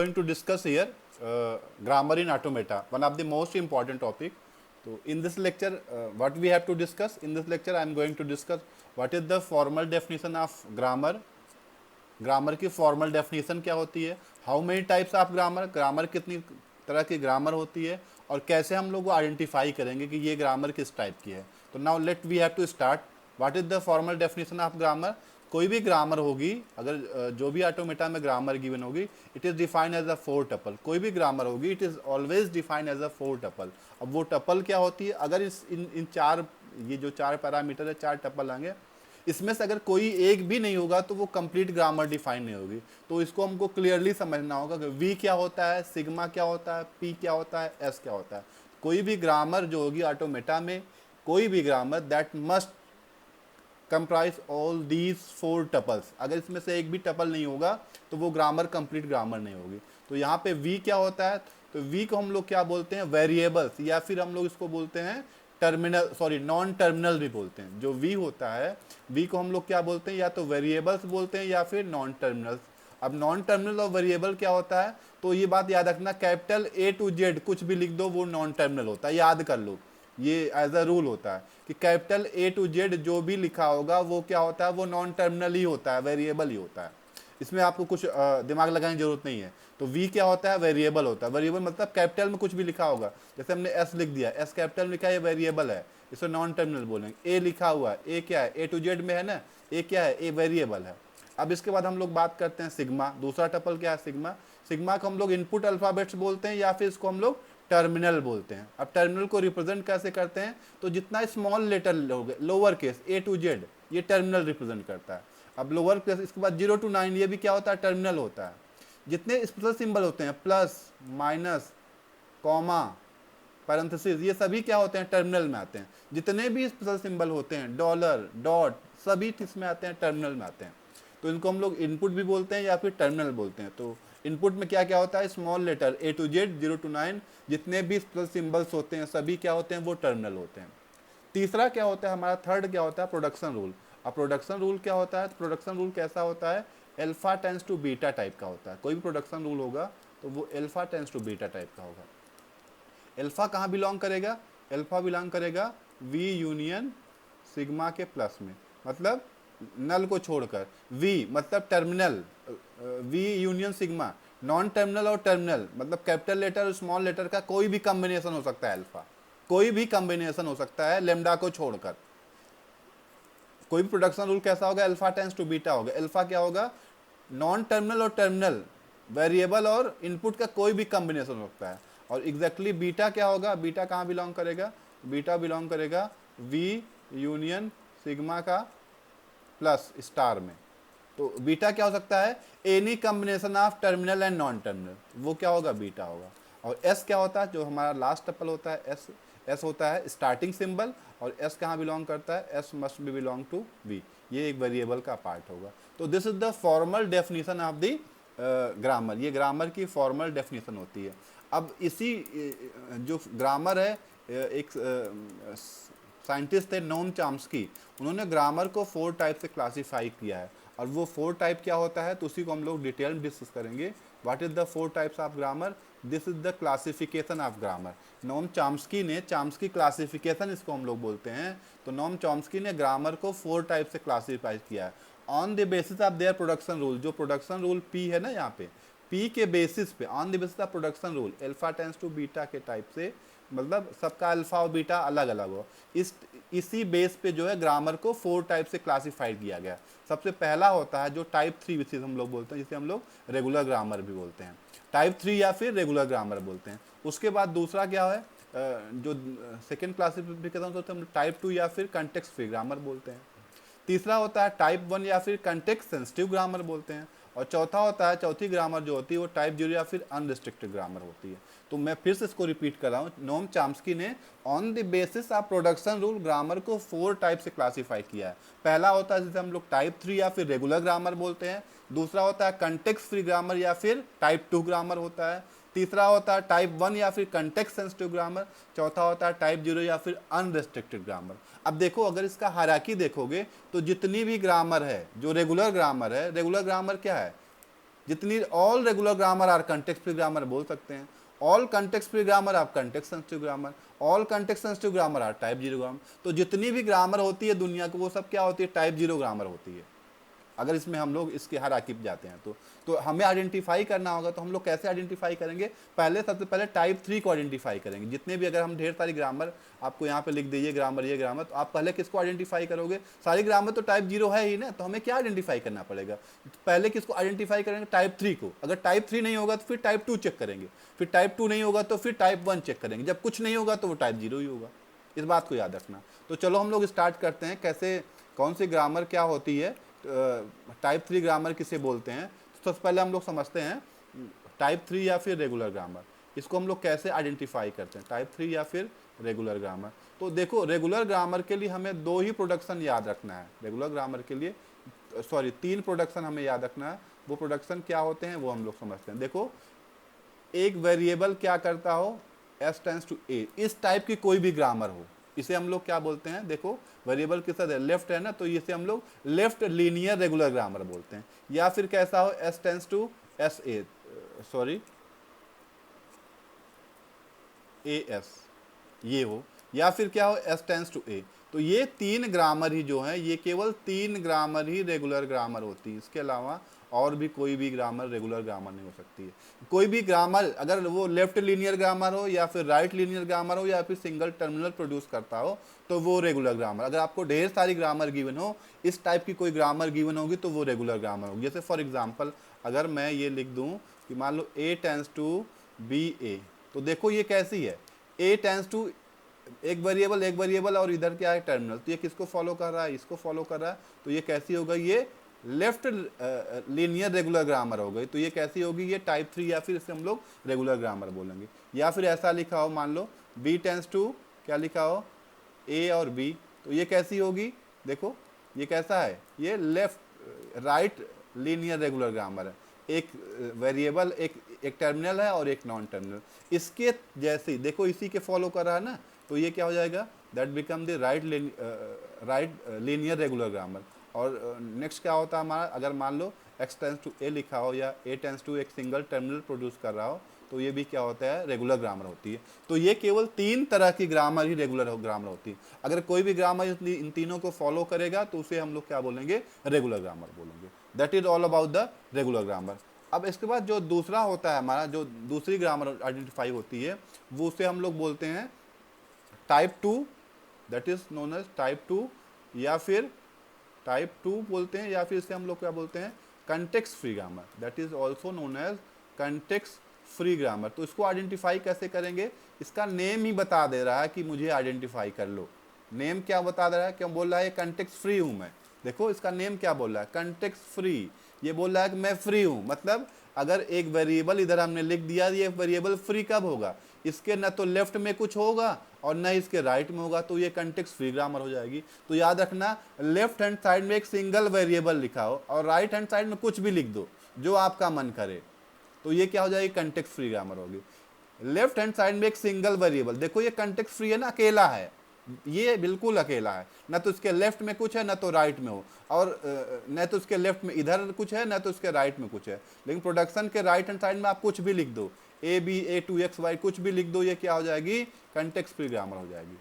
going to discuss here grammar in automata, one of the most important topic. So in this lecture, what we have to discuss in this lecture, I am going to discuss what is the formal definition of grammar. Grammar की formal definition क्या होती है, how many types of grammar, grammar कितनी तरह की grammar होती है, और कैसे हम लोग को आइडेंटिफाई करेंगे कि ये ग्रामर किस टाइप की है. तो now let we have to start. What is the formal definition of grammar. कोई भी ग्रामर होगी, अगर जो भी ऑटोमेटा में ग्रामर गिवन होगी, it is defined as a four tuple. कोई भी ग्रामर होगी, it is always defined as a four tuple. अब वो टपल क्या होती है, अगर इस इन चार, ये जो चार पैरामीटर है, चार टपल आएंगे, इसमें से अगर कोई एक भी नहीं होगा तो वो कंप्लीट ग्रामर डिफाइन नहीं होगी. तो इसको हमको क्लियरली समझना होगा कि वी क्या होता है, सिग्मा क्या होता है, पी क्या होता है, एस क्या होता है. कोई भी ग्रामर जो होगी ऑटोमेटा में, कोई भी grammar that must comprise all these four tuples. अगर इसमें से एक भी टपल नहीं होगा तो वो ग्रामर कंप्लीट ग्रामर नहीं होगी. तो यहाँ पे वी क्या होता है, तो वी को हम लोग क्या बोलते हैं, वेरिएबल्स, या फिर हम लोग इसको बोलते हैं टर्मिनल, सॉरी नॉन टर्मिनल भी बोलते हैं. जो वी होता है, वी को हम लोग क्या बोलते हैं, या तो वेरिएबल्स बोलते हैं या फिर नॉन टर्मिनल्स. अब नॉन टर्मिनल और वेरिएबल क्या होता है, तो ये बात याद रखना, कैपिटल ए टू जेड कुछ भी लिख दो वो नॉन टर्मिनल होता है. याद कर लो, ये एज अ रूल होता है कि कैपिटल ए टू जेड जो भी लिखा होगा वो क्या होता है, वो नॉन टर्मिनल ही होता है, वेरिएबल ही होता है. इसमें आपको कुछ दिमाग लगाने की जरूरत नहीं है. तो वी क्या होता है, वेरिएबल होता है. वेरिएबल मतलब कैपिटल में कुछ भी लिखा होगा, जैसे हमने एस लिख दिया, एस कैपिटल में लिखा है, ये वेरिएबल है, इसे नॉन टर्मिनल बोलेंगे. ए लिखा हुआ है, ए क्या है, ए टू जेड में है ना, ए क्या है, ए वेरिएबल है. अब इसके बाद हम लोग बात करते हैं सिग्मा. दूसरा टपल क्या है, सिग्मा. सिग्मा को हम लोग इनपुट अल्फाबेट्स बोलते हैं या फिर इसको हम लोग टर्मिनल बोलते हैं. अब टर्मिनल को रिप्रेजेंट कैसे करते हैं, तो जितना small letter lower case A to Z, ये टर्मिनल रिप्रेजेंट करता है. अब लोअर केस, इसके बाद 0 to 9, ये भी क्या होता है, टर्मिनल होता है. जितने स्पेशल सिंबल होते हैं, प्लस, माइनस, कॉमा, पैरेंथेसिस, ये सभी क्या होते हैं, टर्मिनल में आते हैं. जितने भी स्पेशल सिंबल होते हैं, डॉलर, डॉट, सभी किसमें आते हैं, टर्मिनल में आते हैं. तो इनको हम लोग इनपुट भी बोलते हैं या फिर टर्मिनल बोलते हैं. तो इनपुट में क्या क्या होता है, small letter A to Z, 0 to 9, जितने भी स्पेशल सिंबल्स होते हैं सभी क्या होते हैं, वो टर्मिनल होते हैं. तीसरा क्या होता है हमारा, थर्ड क्या होता है, प्रोडक्शन रूल. अब प्रोडक्शन रूल क्या होता है, प्रोडक्शन रूल कैसा होता है, alpha tends to beta type का होता है. कोई भी प्रोडक्शन रूल होगा तो वो alpha tends to beta type का होगा. एल्फा कहाँ बिलोंग करेगा, एल्फा बिलोंग करेगा वी यूनियन सिग्मा के प्लस में, मतलब नल को छोड़कर. वी मतलब terminal, V union sigma. Non terminal और टर्मिनल मतलब कैपिटल लेटर और स्मॉल लेटर का कोई भी कॉम्बिनेशन हो सकता है अल्फा, कोई भी कॉम्बिनेशन हो सकता है लेमडा को छोड़कर. कोई भी प्रोडक्शन रूल कैसा होगा, अल्फा टेंस टू बीटा होगा. अल्फा क्या होगा, नॉन टर्मिनल और टर्मिनल, वेरिएबल और इनपुट का कोई भी कॉम्बिनेशन हो सकता है. और एग्जैक्टली बीटा क्या होगा, बीटा कहाँ बिलोंग करेगा, बीटा बिलोंग करेगा वी यूनियन सिग्मा का प्लस स्टार में. तो बीटा क्या हो सकता है, any combination of terminal and non terminal, वो क्या होगा, बीटा होगा. और एस क्या होता है, जो हमारा लास्ट टपल होता है, एस. एस होता है स्टार्टिंग सिंबल, और एस कहाँ बिलोंग करता है, S must be belong to V. ये एक वेरिएबल का पार्ट होगा. तो this is the formal definition of the grammar. ये ग्रामर की फॉर्मल डेफिनेशन होती है. अब इसी जो ग्रामर है, एक साइंटिस्ट थे नोम चॉम्स्की, उन्होंने ग्रामर को 4 टाइप से क्लासीफाई किया है. और वो 4 टाइप क्या होता है, तो उसी को हम लोग डिटेल में डिस्कस करेंगे. What is the 4 types of grammar, this is the classification of grammar. Noam Chomsky ने, चॉम्स्की क्लासिफिकेशन इसको हम लोग बोलते हैं. तो नोम चॉम्स्की ने ग्रामर को 4 टाइप से क्लासीफाई किया है on the basis of their production rule. जो प्रोडक्शन रूल पी है ना यहाँ पे, पी के बेसिस पे, on the basis of production rule, alpha tends to beta के टाइप से, मतलब सबका अल्फा और बीटा अलग अलग हो. इसी बेस पे जो है ग्रामर को 4 टाइप से क्लासीफाइड किया गया. सबसे पहला होता है जो टाइप 3 विशेष हम लोग बोलते हैं, जिसे हम लोग रेगुलर ग्रामर भी बोलते हैं, टाइप 3 या फिर रेगुलर ग्रामर बोलते हैं. उसके बाद दूसरा क्या है, जो सेकेंड क्लासिफिकेशन होता है, हम टाइप 2 या फिर कंटेक्स्ट फ्री ग्रामर बोलते हैं. तीसरा होता है टाइप 1 या फिर कंटेक्स्ट सेंसिटिव ग्रामर बोलते हैं. और चौथा होता है, चौथी ग्रामर जो होती है वो टाइप 0 या फिर अनरिस्ट्रिक्टेड ग्रामर होती है. तो मैं फिर से इसको रिपीट कर रहा हूँ, नोम चॉम्स्की ने on the basis of production rule grammar को 4 टाइप से क्लासीफाई किया है. पहला होता है जिसे हम लोग टाइप 3 या फिर रेगुलर ग्रामर बोलते हैं. दूसरा होता है कंटेक्स्ट फ्री ग्रामर या फिर टाइप 2 ग्रामर होता है. तीसरा होता है टाइप 1 या फिर कंटेक्स्ट सेंसिटिव ग्रामर. चौथा होता है टाइप 0 या फिर अनरिस्ट्रिक्टेड ग्रामर. अब देखो, अगर इसका हायरार्की देखोगे तो जितनी भी ग्रामर है, जो रेगुलर ग्रामर है, रेगुलर ग्रामर क्या है, जितनी all regular grammar are context free grammar बोल सकते हैं, ऑल कंटेक्स्ट फ्री ग्रामर आप context sensitive grammar, all context sensitive grammar are type zero grammar. तो जितनी भी ग्रामर होती है दुनिया को वो सब क्या होती है, टाइप जीरो ग्रामर होती है। अगर इसमें हम लोग इसके हायरार्की पे जाते हैं तो हमें आइडेंटिफाई करना होगा। तो हम लोग कैसे आइडेंटिफाई करेंगे, सबसे पहले टाइप 3 को आइडेंटिफाई करेंगे। जितने भी अगर हम ढेर सारी ग्रामर आपको यहाँ पे लिख दीजिए ग्रामर, ये ग्रामर, तो आप पहले किसको आइडेंटिफाई करोगे, सारी ग्रामर तो टाइप 0 है ही ना, तो हमें क्या आइडेंटिफाई करना पड़ेगा, पहले किसको आइडेंटिफाई करेंगे, टाइप 3 को। अगर टाइप 3 नहीं होगा तो फिर टाइप 2 चेक करेंगे, फिर टाइप 2 नहीं होगा तो फिर टाइप 1 चेक करेंगे, जब कुछ नहीं होगा तो वो टाइप 0 ही होगा। इस बात को याद रखना। तो चलो हम लोग स्टार्ट करते हैं, कैसे कौन सी ग्रामर क्या होती है, टाइप 3 ग्रामर किसे बोलते हैं। तो सबसे पहले हम लोग समझते हैं टाइप 3 या फिर रेगुलर ग्रामर, इसको हम लोग कैसे आइडेंटिफाई करते हैं, टाइप 3 या फिर रेगुलर ग्रामर। तो देखो रेगुलर ग्रामर के लिए हमें 2 ही प्रोडक्शन याद रखना है, रेगुलर ग्रामर के लिए 3 प्रोडक्शन हमें याद रखना है। वो प्रोडक्शन क्या होते हैं वो हम लोग समझते हैं। देखो एक वेरिएबल क्या करता हो, s टेंस टू a, इस टाइप की कोई भी ग्रामर हो, इसे हम लोग क्या बोलते हैं, देखो वेरिएबल के साथ लेफ्ट है ना, तो इसे हम लोग लेफ्ट लीनियर रेगुलर ग्रामर बोलते हैं। या फिर कैसा हो, s tends to s a, sorry as ये हो, या फिर क्या हो, s टेंस टू a। तो ये 3 ग्रामर ही जो है, ये केवल 3 ग्रामर ही रेगुलर ग्रामर होती है, इसके अलावा और भी कोई भी ग्रामर रेगुलर ग्रामर नहीं हो सकती है। कोई भी ग्रामर अगर वो लेफ्ट लीनियर ग्रामर हो या फिर राइट लीनियर ग्रामर हो या फिर सिंगल टर्मिनल प्रोड्यूस करता हो तो वो रेगुलर ग्रामर। अगर आपको ढेर सारी ग्रामर गिवन हो, इस टाइप की कोई ग्रामर गिवन होगी तो वो रेगुलर ग्रामर होगी। जैसे फॉर एग्जाम्पल अगर मैं ये लिख दूँ कि मान लो a टेंस टू बी ए, तो देखो ये कैसी है, a टेंस टू एक वेरिएबल और इधर क्या है टर्मिनल, तो ये किसको फॉलो कर रहा है, इसको फॉलो कर रहा है, तो ये कैसी हो गई, ये लेफ्ट लीनियर रेगुलर ग्रामर हो गई। तो ये कैसी होगी, ये टाइप 3 या फिर इसे हम लोग रेगुलर ग्रामर बोलेंगे। या फिर ऐसा लिखा हो, मान लो b टेंस टू क्या लिखा हो, a और b, तो ये कैसी होगी, देखो ये कैसा है, ये left right linear regular grammar है। एक वेरिएबल एक टर्मिनल है और एक नॉन टर्मिनल, इसके जैसे देखो इसी के फॉलो कर रहा है ना, तो ये क्या हो जाएगा, that become the right linear regular grammar. और नेक्स्ट क्या होता है हमारा, अगर मान लो x टेंस टू a लिखा हो या a टेंस टू एक सिंगल टर्मिनल प्रोड्यूस कर रहा हो, तो ये भी क्या होता है, रेगुलर ग्रामर होती है। तो ये केवल 3 तरह की ग्रामर ही रेगुलर ग्रामर होती है। अगर कोई भी ग्रामर इन तीनों को फॉलो करेगा तो उसे हम लोग क्या बोलेंगे, रेगुलर ग्रामर बोलेंगे। That is all about the regular grammar. अब इसके बाद जो दूसरा होता है हमारा, जो दूसरी ग्रामर आइडेंटिफाई होती है, वो उसे हम लोग बोलते हैं type 2, that is known as type 2, या फिर टाइप 2 बोलते हैं, या फिर इसे हम लोग क्या बोलते हैं, context free grammar, that is also known as context free grammar. तो इसको आइडेंटिफाई कैसे करेंगे, इसका नेम ही बता दे रहा है कि मुझे आइडेंटिफाई कर लो। नेम क्या बता दे रहा है, क्यों बोल रहा है कंटेक्स्ट फ्री हूं मैं, देखो इसका नेम क्या बोल रहा है, कंटेक्स्ट फ्री। ये बोल रहा है कि मैं फ्री हूं, मतलब अगर एक वेरिएबल इधर हमने लिख दिया, ये वेरिएबल फ्री कब होगा, इसके न तो लेफ्ट में कुछ होगा और न इसके राइट में होगा, तो ये कंटेक्स्ट फ्री ग्रामर हो जाएगी। तो याद रखना, लेफ्ट हैंड साइड में एक सिंगल वेरिएबल लिखा हो और राइट हैंड साइड में कुछ भी लिख दो जो आपका मन करे, तो ये क्या हो जाएगी, कंटेक्स्ट फ्री ग्रामर होगी। लेफ्ट हैंड साइड में एक सिंगल वेरिएबल, देखो ये कंटेक्स्ट फ्री है ना, अकेला है, ये बिल्कुल अकेला है, न तो इसके लेफ्ट में कुछ है न तो राइट में हो, और न तो इसके लेफ्ट में इधर कुछ है न तो इसके राइट में कुछ है। लेकिन प्रोडक्शन के राइट हैंड साइड में आप कुछ भी लिख दो, a b a 2 x y कुछ भी लिख दो, ये क्या हो जाएगी, कंटेक्स्ट फ्री ग्रामर हो जाएगी।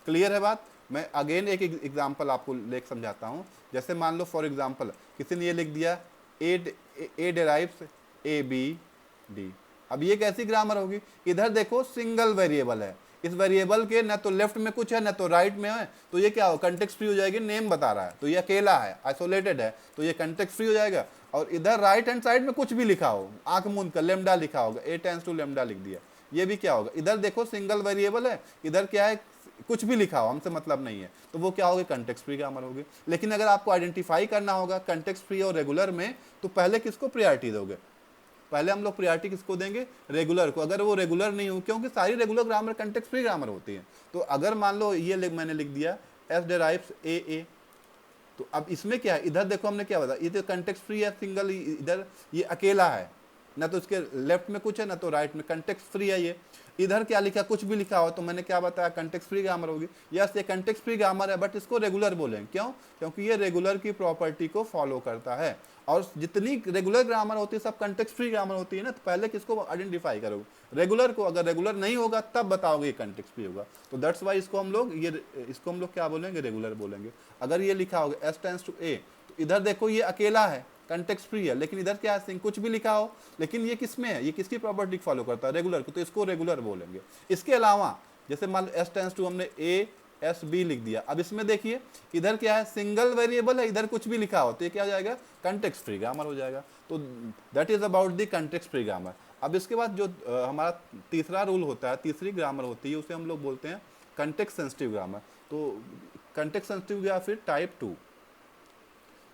क्लियर है बात। मैं अगेन एक एग्जांपल आपको लेकर समझाता हूँ। जैसे मान लो फॉर एग्जांपल किसी ने ये लिख दिया a derives a b d, अब ये कैसी ग्रामर होगी, इधर देखो सिंगल वेरिएबल है, इस वेरिएबल के न तो लेफ्ट में कुछ है न तो राइट में है, तो ये क्या हो, कंटेक्स्ट फ्री हो जाएगी, नेम बता रहा है, तो ये अकेला है, आइसोलेटेड है, तो ये कंटेक्स्ट फ्री हो जाएगा। और इधर राइट हैंड साइड में कुछ भी लिखा हो, आंख मूंद कर लेमडा लिखा होगा, a टेंस टू लेमडा लिख दिया, ये भी क्या होगा, इधर देखो सिंगल वेरिएबल है, इधर क्या है, कुछ भी लिखा हो, हमसे मतलब नहीं है, तो वो क्या होगी, कंटेक्स्ट फ्री ग्रामर होगी। लेकिन अगर आपको आइडेंटिफाई करना होगा कंटेक्स्ट फ्री और रेगुलर में, तो पहले किसको प्रायोरिटी दोगे, पहले हम लोग प्रायोरिटी किसको देंगे, रेगुलर को। अगर वो रेगुलर नहीं हो, क्योंकि सारी regular grammar context free grammar होती है। तो अगर मान लो ये मैंने लिख दिया s डिराइव्स a, तो अब इसमें क्या है, इधर देखो हमने क्या बताया, ये तो कंटेक्स्ट फ्री है सिंगल, इधर ये अकेला है, ना तो इसके लेफ्ट में कुछ है ना तो राइट में, कंटेक्स्ट फ्री है ये। इधर क्या लिखा, कुछ भी लिखा हो तो मैंने क्या बताया, कंटेक्स्ट फ्री ग्रामर होगी। यस ये कंटेक्स्ट फ्री ग्रामर है, बट इसको रेगुलर बोलेंगे, क्यों? क्योंकि ये रेगुलर की प्रॉपर्टी को फॉलो करता है, और जितनी रेगुलर ग्रामर होती है सब कंटेक्स्ट फ्री ग्रामर होती है ना। तो पहले किसको आइडेंटिफाई करोगे, रेगुलर को। अगर रेगुलर नहीं होगा तब बताओगे ये कंटेक्स्ट फ्री होगा। तो दैट्स वाई इसको हम लोग क्या बोलेंगे, रेगुलर बोलेंगे। अगर ये लिखा होगा एस टेंस टू ए, तो इधर देखो ये अकेला है, कंटेक्स्ट फ्री है, लेकिन इधर क्या है, कुछ भी लिखा हो, लेकिन ये किस में है, ये किसकी प्रॉपर्टी फॉलो करता है, रेगुलर को, तो इसको रेगुलर बोलेंगे। इसके अलावा जैसे मान लो एस टेंस टू हमने ए एस बी लिख दिया, अब इसमें देखिए इधर क्या है, सिंगल वेरिएबल है, इधर कुछ भी लिखा हो तो ये क्या हो जाएगा, कंटेक्स्ट फ्री ग्रामर हो जाएगा। तो that is about the context free grammar. अब इसके बाद जो हमारा तीसरा रूल होता है, तीसरी ग्रामर होती है, उसे हम लोग बोलते हैं कंटेक्स्ट सेंसिटिव ग्रामर। तो कंटेक्स्ट सेंसिटिव या फिर टाइप 2,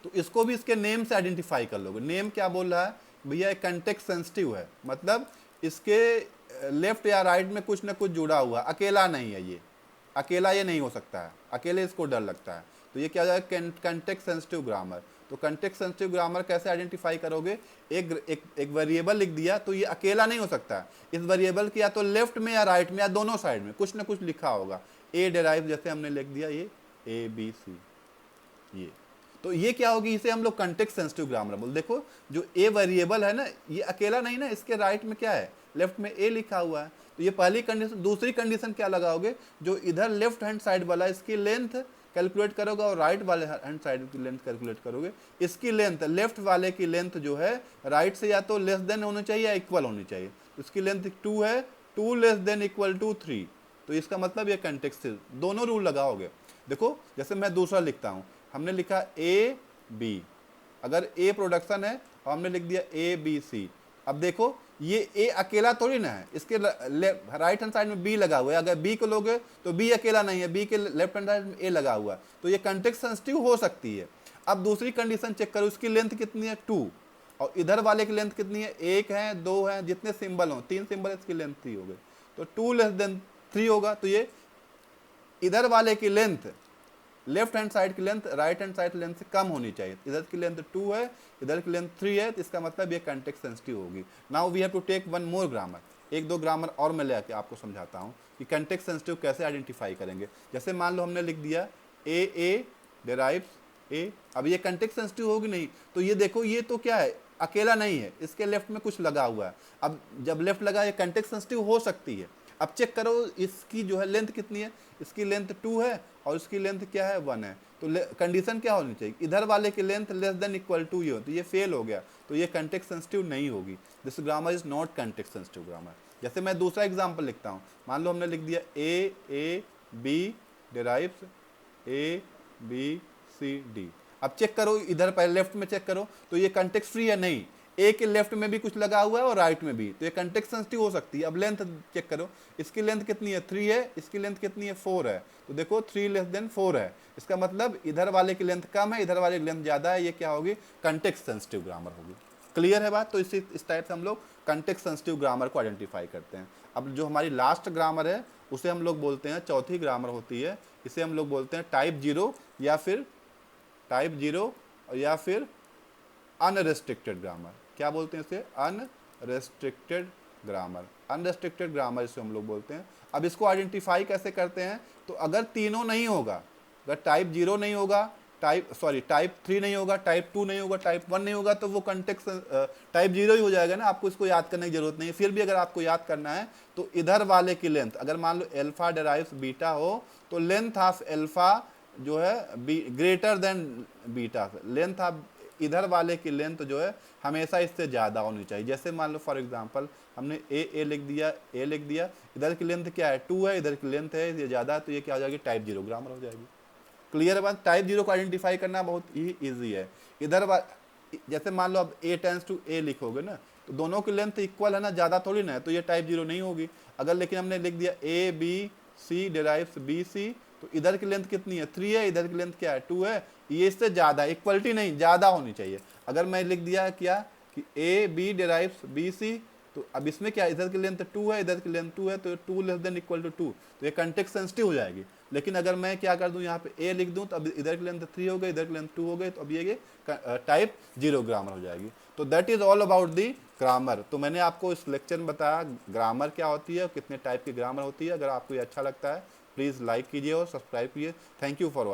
तो इसको भी इसके नेम से आइडेंटिफाई कर लोगे। नेम क्या बोल रहा है भैया, कंटेक्स्ट सेंसिटिव है, मतलब इसके लेफ्ट या राइट में कुछ ना कुछ जुड़ा हुआ, अकेला नहीं है, ये अकेला ये नहीं हो सकता है, अकेले इसको डर लगता है, तो ये क्या हो जाएगा, कंटेक्स्ट सेंसिटिव ग्रामर। तो कंटेक्स्ट सेंसिटिव ग्रामर कैसे आइडेंटिफाई करोगे, एक वेरिएबल लिख दिया तो ये अकेला नहीं हो सकता है, इस वेरिएबल के या तो लेफ्ट में या राइट में या दोनों साइड में कुछ ना कुछ लिखा होगा। ए डेराइव जैसे हमने लिख दिया ये ए बी सी, ये तो ये क्या होगी, इसे हम लोग कंटेक्स्ट सेंसिटिव ग्रामर बोल। देखो जो ए वेरिएबल है ना, ये अकेला नहीं ना, इसके राइट में क्या है, लेफ्ट में ए लिखा हुआ है, तो ये पहली कंडीशन। दूसरी कंडीशन क्या लगाओगे, जो इधर लेफ्ट हैंड साइड वाला इसकी लेंथ कैलकुलेट करोगे और राइट वाले हैंड साइड की लेंथ कैलकुलेट करोगे। इसकी लेंथ, लेफ्ट वाले की लेंथ जो है राइट से या तो लेस देन होनी चाहिए या इक्वल होनी चाहिए। इसकी लेंथ 2 है, 2 लेस देन इक्वल टू 3, तो इसका मतलब ये कंटेक्स्ट, दोनों रूल लगाओगे। देखो जैसे मैं दूसरा लिखता हूँ, हमने लिखा ए बी, अगर ए प्रोडक्शन है और हमने लिख दिया ए बी सी, अब देखो ये ए अकेला थोड़ी ना है, इसके राइट हैंड साइड में बी लगा हुआ है, अगर बी को लोगे तो बी अकेला नहीं है, बी के लेफ्ट हैंड साइड में ए लगा हुआ है, तो ये कंटेक्स्ट सेंसिटिव हो सकती है। अब दूसरी कंडीशन चेक करो, इसकी लेंथ कितनी है 2, और इधर वाले की लेंथ कितनी है, 1 है 2 है, जितने सिंबल हो 3 सिंबल, इसकी लेंथ 3 हो गई, तो 2 लेस देन 3 होगा। तो ये इधर वाले की लेंथ लेफ्ट हैंड साइड की length right hand side length से कम होनी चाहिए। इधर की लेंथ 2 है, इधर की लेंथ 3 है, तो इसका मतलब ये कंटेक्स्ट सेंसिटिव होगी। Now we have to take one more grammar, एक दो ग्रामर और मैं लेके आपको समझाता हूँ कि कंटेक्स्ट सेंसिटिव कैसे आइडेंटिफाई करेंगे। जैसे मान लो हमने लिख दिया ए डेराइव्स ए, अब ये कंटेक्स्ट सेंसिटिव होगी नहीं, तो ये देखो ये तो क्या है, अकेला नहीं है, इसके लेफ्ट में कुछ लगा हुआ है। अब जब लेफ्ट लगा, ये कंटेक्स्ट सेंसिटिव हो सकती है। अब चेक करो इसकी जो है लेंथ कितनी है, इसकी लेंथ 2 है और इसकी लेंथ क्या है 1 है, तो कंडीशन क्या होनी चाहिए, इधर वाले की length less than equal to ये हो, तो ये फेल हो गया, तो ये कंटेक्स्ट सेंसिटिव नहीं होगी। This grammar is not context sensitive grammar. जैसे मैं दूसरा एग्जांपल लिखता हूँ, मान लो हमने लिख दिया A B derives A B C D. अब चेक करो इधर पहले लेफ्ट में चेक करो, तो ये कंटेक्स्ट फ्री है नहीं, ए के लेफ्ट में भी कुछ लगा हुआ है और राइट में भी, तो ये कंटेक्स्ट सेंसिटिव हो सकती है। अब लेंथ चेक करो, इसकी लेंथ कितनी है 3 है, इसकी लेंथ कितनी है 4 है, तो देखो 3 लेस देन 4 है, इसका मतलब इधर वाले की लेंथ कम है, इधर वाले की लेंथ ज़्यादा है, ये क्या होगी, कंटेक्स्ट सेंसिटिव ग्रामर होगी। क्लियर है बात? तो इस टाइप से हम लोग कंटेक्स्ट सेंसिटिव ग्रामर को आइडेंटिफाई करते हैं। अब जो हमारी लास्ट ग्रामर है उसे हम लोग बोलते हैं, चौथी ग्रामर होती है, इसे हम लोग बोलते हैं टाइप 0 या फिर अनरेस्ट्रिक्टेड ग्रामर। क्या बोलते हैं इसे, अनरेस्ट्रिक्टेड ग्रामर। अनरेस्ट्रिक्टेड ग्रामर इसे हम लोग बोलते हैं। अब इसको आइडेंटिफाई कैसे करते हैं, तो अगर तीनों नहीं होगा, अगर टाइप 0 नहीं होगा, टाइप 3 नहीं होगा, टाइप 2 नहीं होगा, टाइप 1 नहीं होगा, तो वो कंटेक्स्ट टाइप 0 ही हो जाएगा ना। आपको इसको याद करने की जरूरत नहीं है। फिर भी अगर आपको याद करना है तो इधर वाले की लेंथ, अगर मान लो एल्फा डेराइव्स बीटा हो, तो लेंथ ऑफ एल्फा जो है greater than beta, length of इधर वाले की लेंथ जो है हमेशा इससे ज़्यादा होनी चाहिए। जैसे मान लो फॉर एग्जांपल हमने ए लिख दिया, इधर की लेंथ क्या है 2 है, इधर की लेंथ है ये ज़्यादा, तो ये क्या हो जाएगी, टाइप 0 ग्रामर हो जाएगी। क्लियर है बात? टाइप 0 को आइडेंटिफाई करना बहुत ही ईजी है। जैसे मान लो अब ए टेंस टू ए लिखोगे ना, तो दोनों की लेंथ इक्वल है ना, ज़्यादा थोड़ी ना है, तो ये टाइप 0 नहीं होगी। अगर लेकिन हमने लिख दिया A B C डेराइव्स B C, तो इधर की लेंथ कितनी है 3 है, इधर की लेंथ क्या है 2 है, ये इससे ज़्यादा, इक्वलिटी नहीं, ज़्यादा होनी चाहिए। अगर मैं लिख दिया क्या कि ए बी डेराइव्स बी सी, तो अब इसमें क्या, इधर की लेंथ 2 है, इधर की लेंथ 2 है, तो 2 लेस देन इक्वल टू 2, तो ये कंटेक्स्ट सेंसिटिव हो जाएगी। लेकिन अगर मैं क्या कर दूं यहाँ पे ए लिख दूं तो अब इधर की लेंथ 3 हो गई, इधर की लेंथ 2 हो गई, तो अब ये टाइप 0 ग्रामर हो जाएगी। तो that is all about the grammar. तो मैंने आपको इस लेक्चर में बताया ग्रामर क्या होती है और कितने टाइप की ग्रामर होती है। अगर आपको ये अच्छा लगता है प्लीज़ लाइक कीजिए और सब्सक्राइब कीजिए। Thank you for